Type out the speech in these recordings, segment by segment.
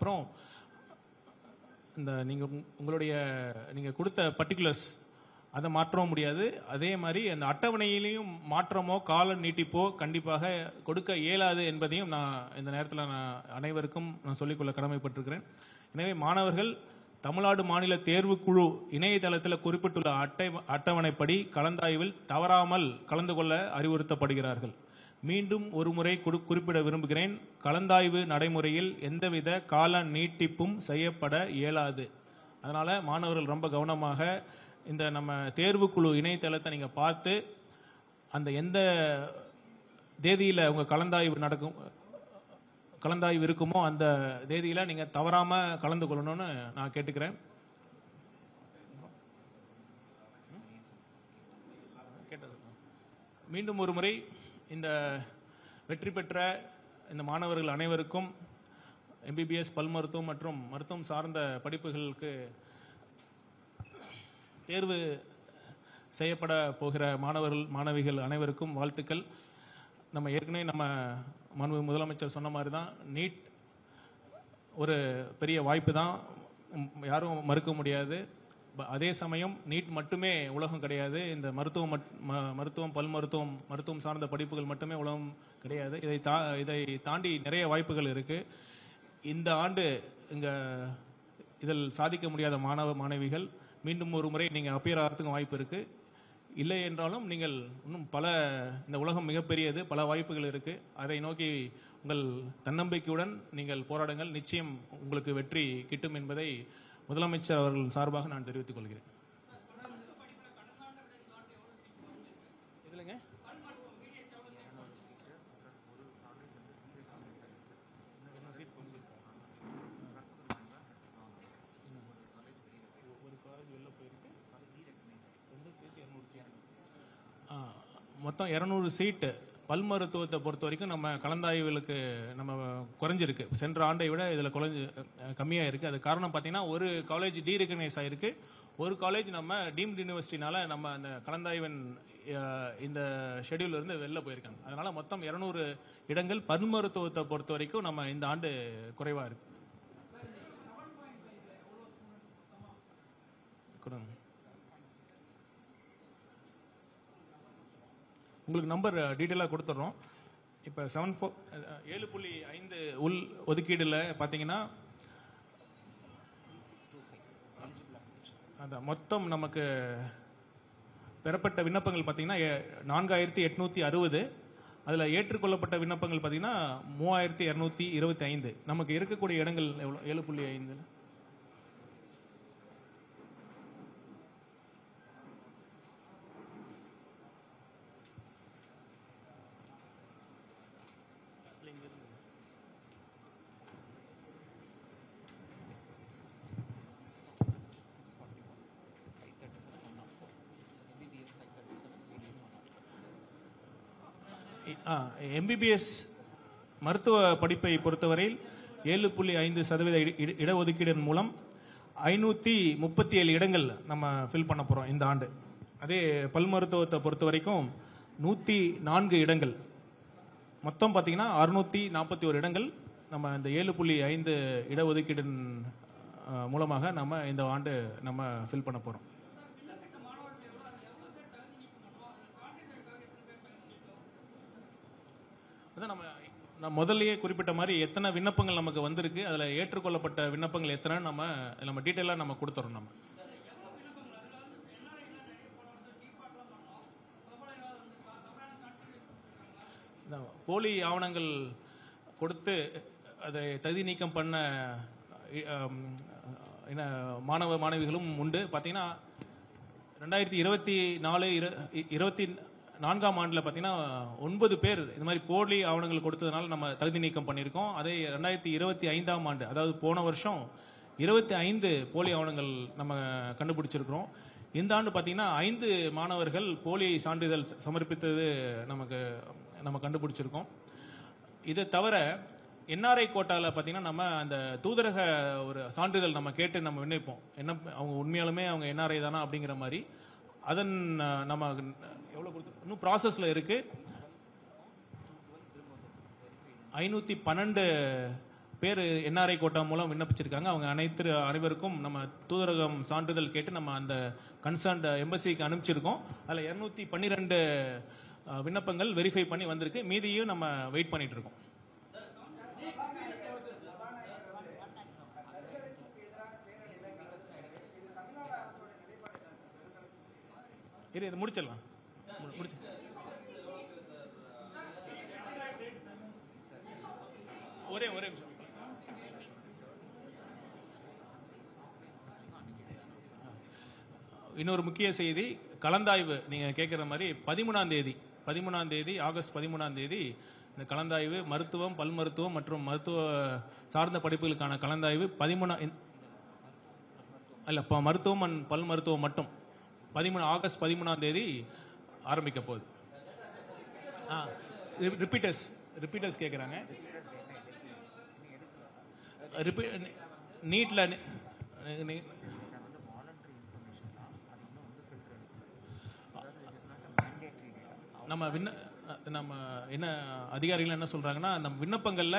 அப்புறம் இந்த நீங்கள் கொடுத்த பர்டிகுலர்ஸ் அதை மாற்றவும் முடியாது. அதே மாதிரி அந்த அட்டவணையிலையும் மாற்றமோ கால நீட்டிப்போ கண்டிப்பாக கொடுக்க இயலாது என்பதையும் நான் இந்த நேரத்தில் அனைவருக்கும் நான் சொல்லிக்கொள்ள கடமைப்பட்டிருக்கிறேன். எனவே மாணவர்கள் தமிழ்நாடு மாநில தேர்வுக்குழு இணையதளத்தில் குறிப்பிட்டுள்ள அட்டவணைப்படி கலந்தாய்வில் தவறாமல் கலந்து கொள்ள அறிவுறுத்தப்படுகிறார்கள். மீண்டும் ஒரு முறை குறிப்பிட விரும்புகிறேன், கலந்தாய்வு நடைமுறையில் எந்தவித கால நீட்டிப்பும் செய்யப்பட இயலாது. அதனால மாணவர்கள் ரொம்ப கவனமாக இந்த நம்ம தேர்வுக்குழு இணையதளத்தை நீங்க பார்த்து அந்த எந்த தேதியில உங்க கலந்தாய்வு இருக்குமோ அந்த தேதியில நீங்க தவறாம கலந்து கொள்ளணும்னு நான் கேட்டுக்கிறேன். மீண்டும் ஒரு முறை இந்த வெற்றி பெற்ற இந்த மாணவர்கள் அனைவருக்கும் எம்பிபிஎஸ் பல் மருத்துவம் மற்றும் மருத்துவம் சார்ந்த படிப்புகளுக்கு தேர்வு செய்யப்பட போகிற மாணவர்கள் மாணவிகள் அனைவருக்கும் வாழ்த்துக்கள். நம்ம ஏற்கனவே நம்ம முதலமைச்சர் சொன்ன மாதிரி தான், நீட் ஒரு பெரிய வாய்ப்பு தான், யாரும் மறுக்க முடியாது. அதே சமயம் நீட் மட்டுமே உலகம் கிடையாது. இந்த மருத்துவம் பல் மருத்துவம் சார்ந்த படிப்புகள் மட்டுமே உலகம் கிடையாது. இதை தாண்டி நிறைய வாய்ப்புகள் இருக்கு. இந்த ஆண்டு இதில் சாதிக்க முடியாத மாணவ மாணவிகள் மீண்டும் ஒரு முறை நீங்க அப்பியர் ஆகிறதுக்கு வாய்ப்பு இருக்கு. இல்லை என்றாலும் நீங்கள் இன்னும் இந்த உலகம் மிகப்பெரியது, பல வாய்ப்புகள் இருக்கு. அதை நோக்கி உங்கள் தன்னம்பிக்கையுடன் நீங்கள் போராடுங்கள். நிச்சயம் உங்களுக்கு வெற்றி கிட்டும் என்பதை முதலமைச்சர் அவர்கள் சார்பாக நான் தெரிவித்துக் கொள்கிறேன். மொத்தம் 200 சீட்டு பல் மருத்துவத்தை பொறுத்த வரைக்கும் நம்ம கலந்தாய்வுகளுக்கு நம்ம குறைஞ்சிருக்கு. சென்ற ஆண்டை விட இதில் கம்மியாக இருக்கு. அது காரணம் பார்த்தீங்கன்னா, ஒரு காலேஜ் டீரெகனைஸ் ஆயிருக்கு, ஒரு காலேஜ் நம்ம டீம்டு யூனிவர்சிட்டினால நம்ம அந்த கலந்தாய்வின் இந்த ஷெடியூல் இருந்து வெளில போயிருக்காங்க. அதனால மொத்தம் 200 இடங்கள் பல் மருத்துவத்தை பொறுத்த வரைக்கும் நம்ம இந்த ஆண்டு குறைவா இருக்கு. உங்களுக்கு நம்பர் டீட்டெயிலாக கொடுத்துட்றோம். இப்போ 7.5 உள் ஒதுக்கீடுல பார்த்தீங்கன்னா அதான் மொத்தம் நமக்கு பெறப்பட்ட விண்ணப்பங்கள் பார்த்தீங்கன்னா 4860. அதில் ஏற்றுக்கொள்ளப்பட்ட விண்ணப்பங்கள் பார்த்தீங்கன்னா 3225. நமக்கு இருக்கக்கூடிய இடங்கள் எவ்வளோ? 7.5. எம்பிபிஎஸ் மருத்துவ படிப்பை பொறுத்தவரையில் 7.5% இடஒதுக்கீடு மூலம் 537 இடங்கள் நம்ம ஃபில் பண்ண போறோம் இந்த ஆண்டு. அதே பல் மருத்துவத்தை பொறுத்த வரைக்கும் 104 இடங்கள், மொத்தம் பார்த்தீங்கன்னா 641 இடங்கள் நம்ம இந்த 7.5 இடஒதுக்கீடு மூலமாக நம்ம இந்த ஆண்டு நம்ம ஃபில் பண்ண போறோம். நம்ம முதல்லயே குறிப்பிட்ட மாதிரி எத்தனை விண்ணப்பங்கள் நமக்கு வந்திருக்கு, அதுல ஏற்றுக்கொள்ளப்பட்ட விண்ணப்பங்கள் எத்தனை நம்ம டீட்டெயிலா நம்ம கொடுத்துறோம். நம்ம போலி ஆவணங்கள் கொடுத்து அதை தகுதி நீக்கம் பண்ண மாணவ மாணவிகளும் உண்டு. பார்த்தீங்கன்னா 2024 ஆண்டில் பார்த்தீங்கன்னா 9 பேர் இந்த மாதிரி போலி ஆவணங்கள் கொடுத்ததுனால நம்ம தகுதி நீக்கம் பண்ணியிருக்கோம். அதே 2025 ஆண்டு, அதாவது போன வருஷம் 25 போலி ஆவணங்கள் நம்ம கண்டுபிடிச்சிருக்கிறோம். இந்த ஆண்டு பார்த்தீங்கன்னா 5 மாணவர்கள் போலி சான்றிதழ் சமர்ப்பித்தது நம்ம கண்டுபிடிச்சிருக்கோம். இதை தவிர என்ஆர்ஐ கோட்டாவில் பார்த்தீங்கன்னா நம்ம அந்த தூதரக ஒரு சான்றிதழ் நம்ம கேட்டு நம்ம விண்ணப்பிப்போம். அவங்க உண்மையாலுமே அவங்க என்ஆர்ஐ தானா அப்படிங்கிற மாதிரி. அதன் நம்ம எவ்வளோ கொடுத்து இன்னும் ப்ராசஸில் இருக்கு. 512 பேர் என்ஆர்ஐ கோட்டா மூலம் விண்ணப்பிச்சிருக்காங்க. அவங்க அனைவருக்கும் நம்ம தூதரகம் சான்றிதழ் கேட்டு நம்ம அந்த கன்சர்ன்ட் எம்பசிக்கு அனுப்பிச்சிருக்கோம். அதில் 212 விண்ணப்பங்கள் வெரிஃபை பண்ணி வந்திருக்கு. மீதியும் நம்ம வெயிட் பண்ணிட்டு இருக்கோம். இது முடிச்சிடலாம். ஒரே நிமிஷம். இன்னொரு முக்கிய செய்தி, கலந்தாய்வு நீங்க கேட்கிற மாதிரி 13ஆம் தேதி ஆகஸ்ட் 13ஆம் தேதி இந்த கலந்தாய்வு மருத்துவம், பல் மருத்துவம் மற்றும் மருத்துவ சார்ந்த படிப்புகளுக்கான கலந்தாய்வு மருத்துவம் அண்ட் பல் மருத்துவம் மட்டும் ஆகஸ்ட் 13ஆம் தேதி ஆரம்பிக்க போகுது. ரிப்பீட்டர்ஸ் கேட்குறாங்க. நீட்ல நம்ம என்ன அதிகாரிகள் என்ன சொல்றாங்கன்னா, நம்ம விண்ணப்பங்கள்ல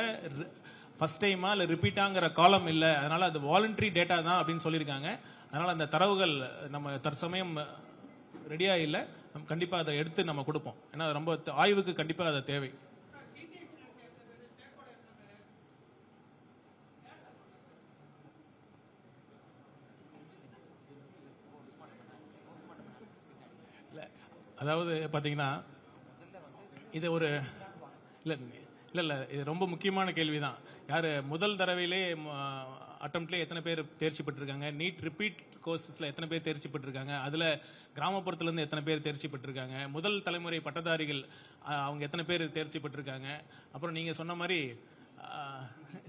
ஃபர்ஸ்ட் டைமா இல்லை ரிப்பீட்டாங்கிற காலம் இல்லை, அதனால அது வாலண்டரி டேட்டா தான் அப்படின்னு சொல்லியிருக்காங்க. அதனால அந்த தரவுகள் நம்ம தற்சமயம் ரெடியா இல்லை. நம்ம கண்டிப்பா அதை எடுத்து நம்ம கொடுப்போம். ஏன்னா ரொம்ப ஆய்வுக்கு கண்டிப்பா அது தேவை. அதாவது பாத்தீங்கன்னா இது ஒரு இல்ல இது ரொம்ப முக்கியமான கேள்விதான். யாரு முதல் தடவையிலே அட்டம்ப்ட்ல எத்தனை பேர் தேர்ச்சி பெற்றிருக்காங்க, நீட் ரிப்பீட் கோர்சஸ்ல எத்தனை பேர் தேர்ச்சி பெற்றிருக்காங்க, அதுல கிராமப்புறத்துல இருந்து எத்தனை பேர் தேர்ச்சி பெற்றிருக்காங்க, முதல் தலைமுறை பட்டதாரிகள் அவங்க எத்தனை பேர் தேர்ச்சி பெற்றிருக்காங்க, அப்புறம் நீங்க சொன்ன மாதிரி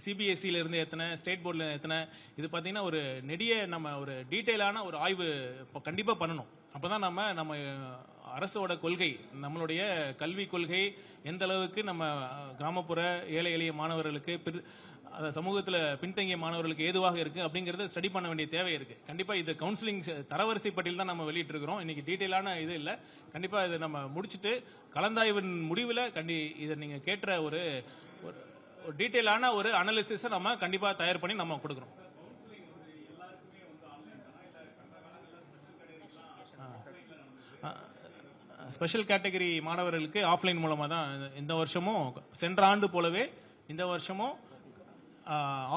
சிபிஎஸ்சில இருந்து எத்தனை, ஸ்டேட் போர்டில் எத்தனை, இது பார்த்தீங்கன்னா ஒரு நெடிய நம்ம ஒரு டீட்டெயிலான ஒரு ஆய்வு கண்டிப்பா பண்ணணும். அப்பதான் நம்ம அரசோட கொள்கை, நம்மளுடைய கல்வி கொள்கை எந்த அளவுக்கு நம்ம கிராமப்புற ஏழை எளிய மாணவர்களுக்கு, சமூகத்தில் பின்தங்கிய மாணவர்களுக்கு ஏதுவாக இருக்கு அப்படிங்கறத ஸ்டடி பண்ண வேண்டிய தேவை இருக்கு. கண்டிப்பா இது கவுன்சிலிங் தரவரிசை பட்டியல் தான் நம்ம வெளியிட்டு இருக்கிறோம். இன்னைக்கு டீட்டெயிலான இது இல்லை. கண்டிப்பா இதை நம்ம முடிச்சுட்டு கலந்தாய்வின் முடிவில் இதை நீங்க கேட்ட ஒரு டீட்டெயிலான ஒரு அனாலிசிஸ் நம்ம கண்டிப்பா தயார் பண்ணி நம்ம கொடுக்கிறோம். ஸ்பெஷல் கேட்டகரி மாணவர்களுக்கு ஆஃப்லைன் மூலமா தான் இந்த வருஷமும், சென்ற ஆண்டு போலவே இந்த வருஷமும்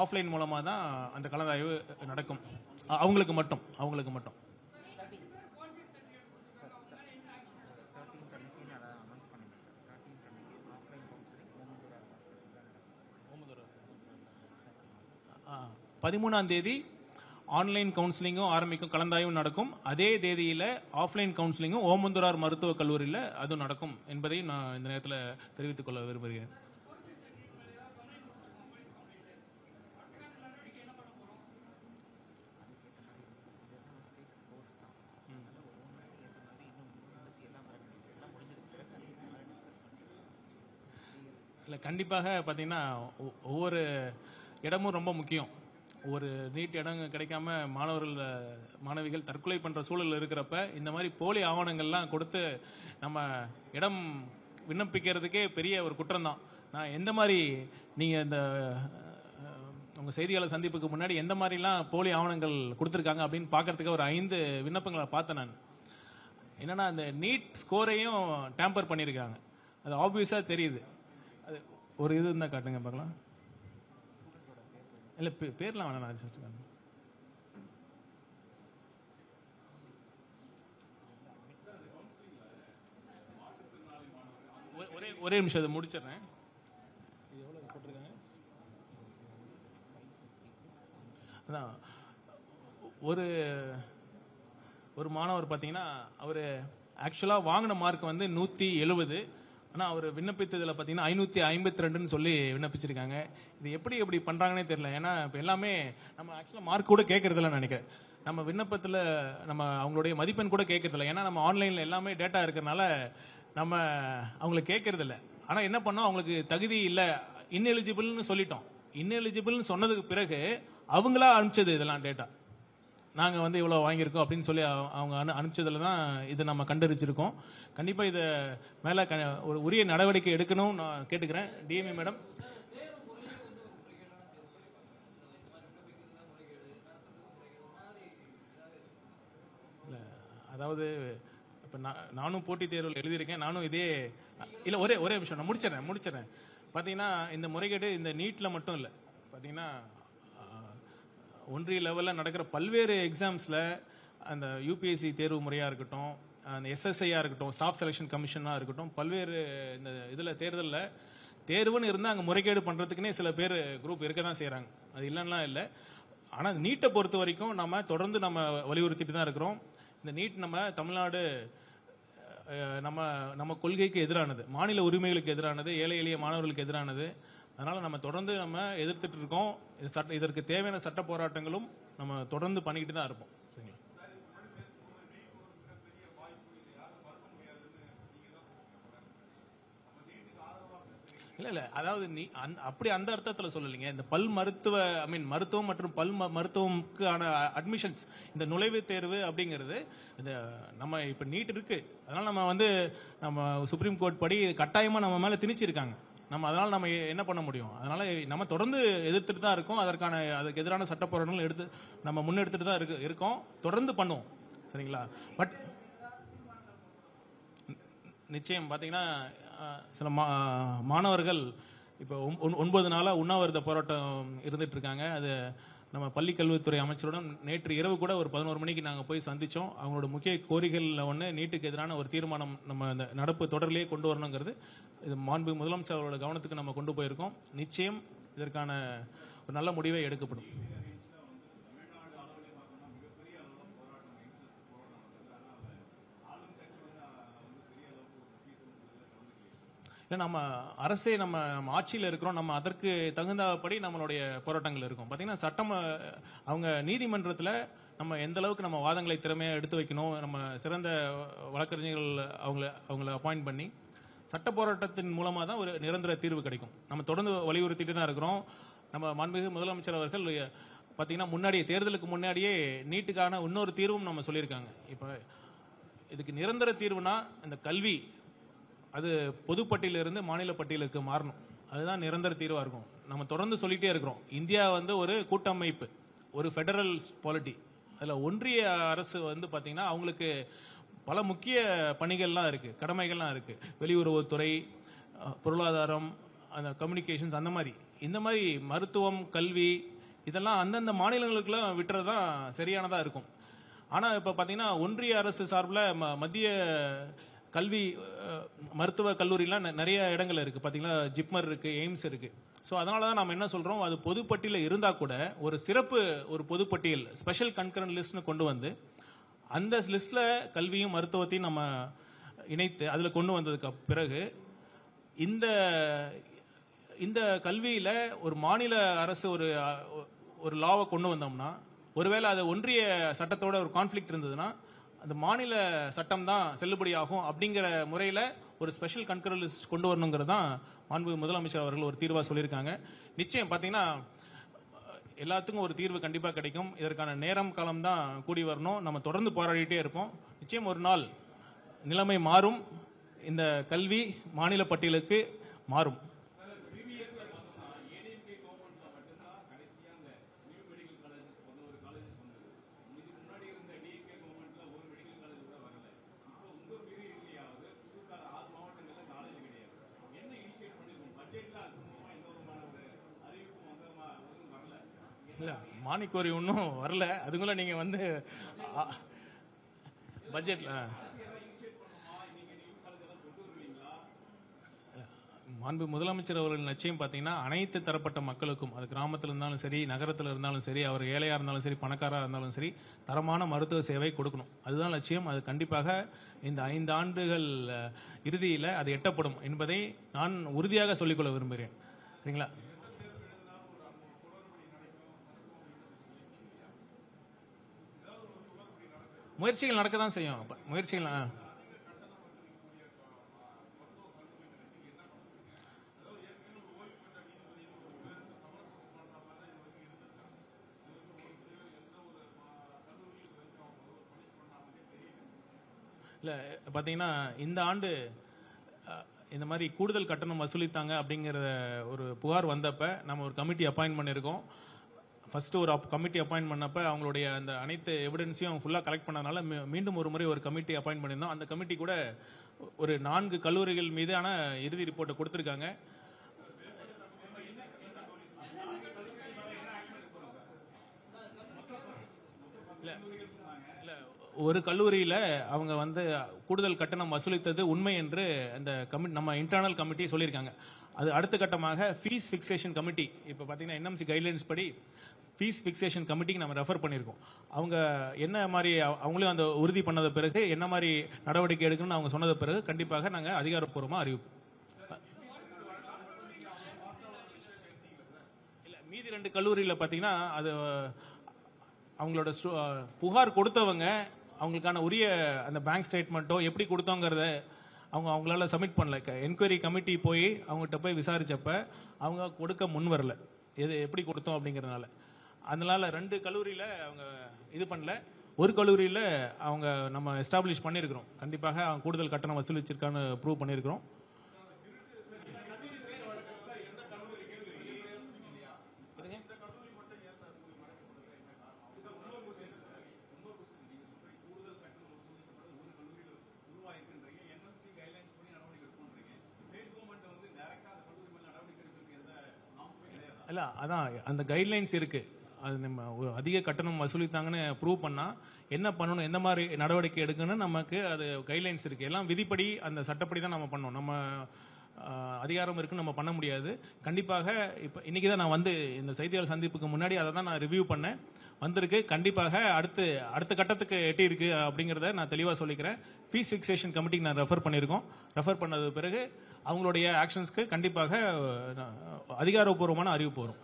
ஆஃப்லைன் மூலமா தான் அந்த கலந்தாய்வு நடக்கும். அவங்களுக்கு மட்டும் பதிமூணாம் தேதி ஆன்லைன் கவுன்சிலிங்கும் ஆரம்பிக்கும், கலந்தாய்வும் நடக்கும். அதே தேதியில ஆஃப்லைன் கவுன்சிலிங்கும் ஓமந்தூரார் மருத்துவக் கல்லூரியில் அதுவும் நடக்கும் என்பதையும் நான் இந்த நேரத்தில் தெரிவித்துக் கொள்ள விரும்புகிறேன். இல்லை, கண்டிப்பாக பார்த்தீங்கன்னா ஒவ்வொரு இடமும் ரொம்ப முக்கியம். ஒரு நீட் இடம் கிடைக்காம மாணவிகள் தற்கொலை பண்ற சூழல் இருக்கிறப்ப இந்த மாதிரி போலி ஆவணங்கள்லாம் கொடுத்து நம்ம இடம் விண்ணப்பிக்கிறதுக்கே பெரிய ஒரு குற்றம் தான். நான் எந்த மாதிரி நீங்க இந்த உங்க செய்தியாளர் சந்திப்புக்கு முன்னாடி எந்த மாதிரிலாம் போலி ஆவணங்கள் கொடுத்துருக்காங்க அப்படின்னு பார்க்கறதுக்கு ஒரு 5 விண்ணப்பங்களை பார்த்தேன் நான். என்னன்னா அந்த நீட் ஸ்கோரையும் டேம்பர் பண்ணியிருக்காங்க. அது ஆப்வியஸா தெரியுது. அது ஒரு இது இருந்தா காட்டுங்க பார்க்கலாம். இல்ல பேர்லாம் வேணாம். ஒரே நிமிஷம் அதை முடிச்சிடுறேன். அதான் ஒரு மாணவர் பாத்தீங்கன்னா அவரு ஆக்சுவலா வாங்கின மார்க் வந்து 170. ஆனா அவர் விண்ணப்பித்ததுல பாத்தீங்கன்னா 552 சொல்லி விண்ணப்பிச்சிருக்காங்க. இது எப்படி பண்றாங்கன்னே தெரியல. ஏன்னா இப்ப எல்லாமே நம்ம ஆக்சுவலா மார்க் கூட கேட்கறது இல்லைன்னு நினைக்கிறேன். நம்ம விண்ணப்பத்துல நம்ம அவங்களுடைய மதிப்பெண் கூட கேட்கறது இல்லை. ஏன்னா நம்ம ஆன்லைன்ல எல்லாமே டேட்டா இருக்கிறதுனால நம்ம அவங்களை கேட்கறது இல்லை. ஆனா என்ன பண்ணோம், அவங்களுக்கு தகுதி இல்லை, இன்எலிஜிபிள்னு சொல்லிட்டோம். இன்எலிஜிபிள்னு சொன்னதுக்கு பிறகு அவங்களா அனுப்பிச்சது இதெல்லாம் டேட்டா. நாங்க வந்து இவ்வளவு வாங்கியிருக்கோம் அப்படின்னு சொல்லி அவங்க அனுப்பிச்சதுல தான் இதை நம்ம கண்டறிச்சிருக்கோம். கண்டிப்பா இதை மேல ஒரு உரிய நடவடிக்கை எடுக்கணும் நான் கேட்டுக்கிறேன். DMA madam. அதாவது இப்போ நானும் போட்டித் தேர்வில் எழுதியிருக்கேன். நானும் இதே இல்லை, ஒரே நிமிஷம் நான் முடிச்சிடறேன். பார்த்தீங்கன்னா இந்த முறைகேடு இந்த நீட்டில் மட்டும் இல்லை. பார்த்தீங்கன்னா ஒன்றிய லெவலில் நடக்கிற பல்வேறு எக்ஸாம்ஸில் அந்த யூபிஎஸ்சி தேர்வு முறையாக இருக்கட்டும், அந்த எஸ்எஸ்ஐயாக இருக்கட்டும், ஸ்டாஃப் செலெக்ஷன் கமிஷனாக இருக்கட்டும், பல்வேறு இந்த இதில் தேர்தலில் தேர்வுன்னு இருந்தால் அங்கே முறைகேடு பண்ணுறதுக்குன்னே சில பேர் குரூப் இருக்க தான் செய்கிறாங்க. அது இல்லைன்னா இல்லை. ஆனால் நீட்டை பொறுத்த வரைக்கும் நம்ம தொடர்ந்து நம்ம வலியுறுத்திட்டு தான் இருக்கிறோம். இந்த நீட் நம்ம தமிழ்நாடு நம்ம கொள்கைக்கு எதிரானது, மாநில உரிமைகளுக்கு எதிரானது, ஏழை எளிய மாணவர்களுக்கு எதிரானது. அதனால நம்ம தொடர்ந்து நம்ம எதிர்த்துட்டு இருக்கோம். இதற்கு தேவையான சட்ட போராட்டங்களும் நம்ம தொடர்ந்து பண்ணிக்கிட்டு தான் இருப்போம். சரிங்களா? இல்ல அதாவது அப்படி அந்த அர்த்தத்தில் சொல்லலைங்க. இந்த மருத்துவம் மற்றும் மருத்துவமுக்கான அட்மிஷன்ஸ், இந்த நுழைவுத் தேர்வு அப்படிங்கிறது இந்த நம்ம இப்ப நீட் இருக்கு. அதனால நம்ம சுப்ரீம் கோர்ட் படி கட்டாயமா நம்ம மேல திணிச்சிருக்காங்க. அதனால நம்ம என்ன பண்ண முடியும்? அதனால நம்ம தொடர்ந்து எதிர்த்துட்டு தான் இருக்கோம். அதுக்கு எதிரான சட்ட போராட்டங்கள் நம்ம முன்னெடுத்துட்டு தான் இருக்கோம். தொடர்ந்து பண்ணுவோம். சரிங்களா? பட் நிச்சயம் பார்த்தீங்கன்னா சில மாணவர்கள் இப்போ 9 நாளாக உண்ணாவிரத போராட்டம் இருந்துட்டு இருக்காங்க. அது நம்ம பள்ளி கல்வித்துறை அமைச்சருடன் நேற்று இரவு கூட ஒரு 11 மணிக்கு நாங்கள் போய் சந்தித்தோம். அவங்களோட முக்கிய கோரிக்கைகளில் ஒன்று நீட்டுக்கு எதிரான ஒரு தீர்மானம் நம்ம இந்த நடப்பு தொடரிலேயே கொண்டு வரணுங்கிறது. இது மாண்பு முதலமைச்சர் அவரோட கவனத்துக்கு நம்ம கொண்டு போயிருக்கோம். நிச்சயம் இதற்கான ஒரு நல்ல முடிவை எடுக்கப்படும். நம்ம அரசே நம்ம ஆட்சியில் இருக்கிறோம். நம்ம அதற்கு தகுந்தபடி நம்மளுடைய போராட்டங்கள் இருக்கும். பார்த்தீங்கன்னா சட்டம் அவங்க நீதிமன்றத்தில் நம்ம எந்த அளவுக்கு நம்ம வாதங்களை திறமையாக எடுத்து வைக்கணும், நம்ம சிறந்த வழக்கறிஞர்கள் அவங்கள அப்பாயிண்ட் பண்ணி சட்ட போராட்டத்தின் மூலமாக தான் ஒரு நிரந்தர தீர்வு கிடைக்கும். நம்ம தொடர்ந்து வலியுறுத்திட்டு தான் இருக்கிறோம். நம்ம மாண்புமிகு முதலமைச்சர் அவர்கள் பார்த்தீங்கன்னா முன்னாடியே தேர்தலுக்கு முன்னாடியே நீட்டுக்கான இன்னொரு தீர்வும் நம்ம சொல்லியிருக்காங்க. இப்போ இதுக்கு நிரந்தர தீர்வுனா இந்த கல்வி அது பொதுப்பட்டியலிருந்து மாநில பட்டியலுக்கு மாறணும். அதுதான் நிரந்தர தீர்வாக இருக்கும். நம்ம தொடர்ந்து சொல்லிட்டே இருக்கிறோம். இந்தியா ஒரு கூட்டமைப்பு, ஒரு ஃபெடரல் பாலிட்டி. அதில் ஒன்றிய அரசு பார்த்தீங்கன்னா அவங்களுக்கு பல முக்கிய பணிகள்லாம் இருக்குது, கடமைகள்லாம் இருக்குது. வெளியுறவுத்துறை, பொருளாதாரம், அந்த கம்யூனிகேஷன்ஸ், இந்த மாதிரி மருத்துவம், கல்வி இதெல்லாம் அந்தந்த மாநிலங்களுக்குலாம் விட்டுறது தான் சரியானதாக இருக்கும். ஆனால் இப்போ பார்த்தீங்கன்னா ஒன்றிய அரசு சார்பில் மத்திய கல்வி மருத்துவ கல்லூரிலாம் நிறைய இடங்கள் இருக்குது. பார்த்தீங்கன்னா ஜிப்மர் இருக்குது, எய்ம்ஸ் இருக்குது. ஸோ அதனால தான் நம்ம என்ன சொல்கிறோம், அது பொதுப்பட்டியலில் இருந்தால் கூட ஒரு சிறப்பு ஒரு பொதுப்பட்டியல் ஸ்பெஷல் கன்கரண்ட் லிஸ்ட்னு கொண்டு வந்து அந்த லிஸ்ட்டில் கல்வியும் மருத்துவத்தையும் நம்ம இணைத்து அதில் கொண்டு வந்ததுக்கு பிறகு இந்த கல்வியில் ஒரு மாநில அரசு ஒரு லாவை கொண்டு வந்தோம்னா, ஒருவேளை அது ஒன்றிய சட்டத்தோட ஒரு கான்ஃப்ளிக்ட் இருந்ததுன்னா அந்த மாநில சட்டம் தான் செல்லுபடியாகும். அப்படிங்கிற முறையில் ஒரு ஸ்பெஷல் கன்கரண்ட் லிஸ்ட் கொண்டு வரணுங்கிறது தான் மாண்பு முதலமைச்சர் அவர்கள் ஒரு தீர்வாக சொல்லியிருக்காங்க. நிச்சயம் பார்த்தீங்கன்னா எல்லாத்துக்கும் ஒரு தீர்வு கண்டிப்பாக கிடைக்கும். இதற்கான நேரம் காலம் தான் கூடி வரணும். நம்ம தொடர்ந்து போராடிட்டே இருப்போம். நிச்சயம் ஒரு நாள் நிலைமை மாறும். இந்த கல்வி மாநில பட்டியலுக்கு மாறும். இல்லை, மானிக்கோரி ஒன்றும் வரல. அதுக்குள்ள நீங்கள் பட்ஜெட்டில் மாண்பு முதலமைச்சர் அவர்கள் நிச்சயம் பார்த்தீங்கன்னா அனைத்து தரப்பட்ட மக்களுக்கும், அது கிராமத்தில் இருந்தாலும் சரி, நகரத்தில் இருந்தாலும் சரி, அவர் ஏழையாக இருந்தாலும் சரி, பணக்காராக இருந்தாலும் சரி, தரமான மருத்துவ சேவை கொடுக்கணும். அதுதான் லட்சியம். அது கண்டிப்பாக இந்த 5 ஆண்டுகள் இறுதியில் அது எட்டப்படும் என்பதை நான் உறுதியாக சொல்லிக்கொள்ள விரும்புகிறேன். சரிங்களா? முயற்சிகள் நடக்க தான் செய்யும். முயற்சிகள் இல்லை. பார்த்தீங்கன்னா இந்த ஆண்டு இந்த மாதிரி கூடுதல் கட்டணம் வசூலித்தாங்க அப்படிங்கிற ஒரு புகார் வந்தப்ப நம்ம ஒரு கமிட்டி அப்பாயின்ட் பண்ணியிருக்கோம். ஃபர்ஸ்ட் ஒரு கமிட்டி அப்பாயின்ட் பண்ணப்ப அவங்களுடைய அந்த அனைத்து எவிடன்ஸையும் அவங்க ஃபுல்லாக கலெக்ட் பண்ணனால மீண்டும் ஒரு முறை ஒரு கமிட்டி அப்பாயின்ட் பண்ணியிருந்தோம். அந்த கமிட்டி கூட ஒரு 4 கல்லூரிகள் மீதான இறுதி ரிப்போர்ட்டை கொடுத்துருக்காங்க. ஒரு கல்லூரியில அவங்க வந்து கூடுதல் கட்டணம் வசூலித்தது உண்மை என்று அந்த நம்ம இன்டர்னல் கமிட்டி சொல்லியிருக்காங்க. அது அடுத்த கட்டமாக ஃபீஸ் ஃபிக்சேஷன் கமிட்டி, இப்போ பார்த்தீங்கன்னா என்எம்சி கைட்லைன்ஸ் படி ஃபீஸ் ஃபிக்சேஷன் கமிட்டிக்கு நம்ம ரெஃபர் பண்ணியிருக்கோம். அவங்க என்ன மாதிரி அவங்களும் அந்த உறுதி பண்ணத பிறகு என்ன மாதிரி நடவடிக்கை எடுக்கணும்னு அவங்க சொன்னது பிறகு கண்டிப்பாக நாங்கள் அதிகாரப்பூர்வமாக அறிவிப்போம். இல்லை, மீதி 2 கல்லூரியில் பார்த்தீங்கன்னா அது அவங்களோட புகார் கொடுத்தவங்க அவங்களுக்கான உரிய அந்த பேங்க் ஸ்டேட்மெண்ட்டோ எப்படி கொடுத்தோங்கிறத அவங்களால சப்மிட் பண்ணல. என்கொயரி கமிட்டி போய் அவங்ககிட்ட போய் விசாரிச்சப்ப அவங்க கொடுக்க முன் வரல, எது எப்படி கொடுத்தோம் அப்படிங்கிறதுனால. அதனால 2 கல்லூரியில் அவங்க இது பண்ணல. ஒரு கல்லூரியில் அவங்க நம்ம எஸ்டாப்ளிஷ் பண்ணியிருக்கிறோம். கண்டிப்பாக அவங்க கூடுதல் கட்டணம் வசூலிச்சிருக்கான்னு ப்ரூவ் பண்ணியிருக்கிறோம். இல்ல, அதான் அந்த கைட்லைன்ஸ் இருக்கு. அது நம்ம அதிக கட்டணம் வசூலித்தாங்கன்னு ப்ரூவ் பண்ணா என்ன பண்ணணும், எந்த மாதிரி நடவடிக்கை எடுக்கணும்னு நமக்கு அது கைட்லைன்ஸ் இருக்கு. எல்லாம் விதிப்படி அந்த சட்டப்படி தான் நம்ம பண்ணணும். நம்ம அதிகாரம் இருக்குன்னு நம்ம பண்ண முடியாது. கண்டிப்பாக இப்போ இன்னைக்கு தான் நான் வந்து இந்த செய்தியாளர் சந்திப்புக்கு முன்னாடி அதை தான் நான் ரிவ்யூ பண்ணேன், வந்திருக்கு. கண்டிப்பாக அடுத்த கட்டத்துக்கு எட்டி இருக்கு அப்படிங்கிறத நான் தெளிவாக சொல்லிக்கிறேன். ஃபீஸ் ஃபிக்சேஷன் கமிட்டிக்கு நான் ரெஃபர் பண்ணியிருக்கோம். ரெஃபர் பண்ணது பிறகு அவங்களுடைய ஆக்ஷன்ஸ்க்கு கண்டிப்பாக அதிகாரப்பூர்வமான அறிவிப்பு வரும்.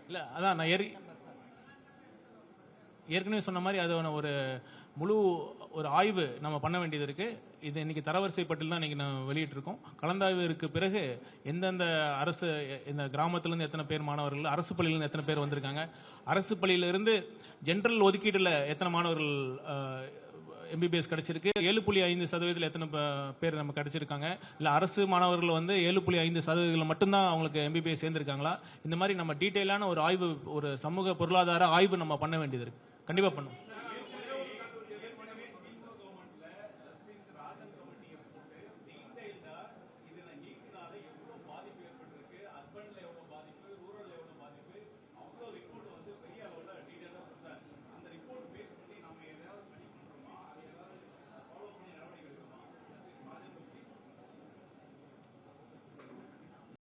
இல்ல, அதான் நான் ஏற்கனவே சொன்ன மாதிரி அது ஒரு முழு ஒரு ஆய்வு நம்ம பண்ண வேண்டியது இருக்கு. இது இன்னைக்கு தரவரிசை பட்டியல் தான் இன்னைக்கு நம்ம வெளியிட்டு இருக்கோம். கலந்தாய்விற்கு பிறகு எந்தெந்த அரசு, இந்த கிராமத்திலிருந்து எத்தனை பேர் மாணவர்கள், அரசு பள்ளியிலிருந்து எத்தனை பேர் வந்திருக்காங்க, அரசு பள்ளியிலிருந்து ஜென்ரல் ஒதுக்கீடுல எத்தனை மாணவர்கள் எம்பிபிஎஸ் கிடைச்சிருக்கு, 7.5% எத்தனை பேர் நம்ம கிடைச்சிருக்காங்க, இல்ல அரசு மாணவர்கள் வந்து 7.5% மட்டும்தான் அவங்களுக்கு எம்பிபிஎஸ் சேர்ந்திருக்காங்களா, இந்த மாதிரி நம்ம டீட்டெயிலான ஒரு ஆய்வு, ஒரு சமூக பொருளாதார ஆய்வு நம்ம பண்ண வேண்டியது இருக்கு. கண்டிப்பா பண்ணுவோம்.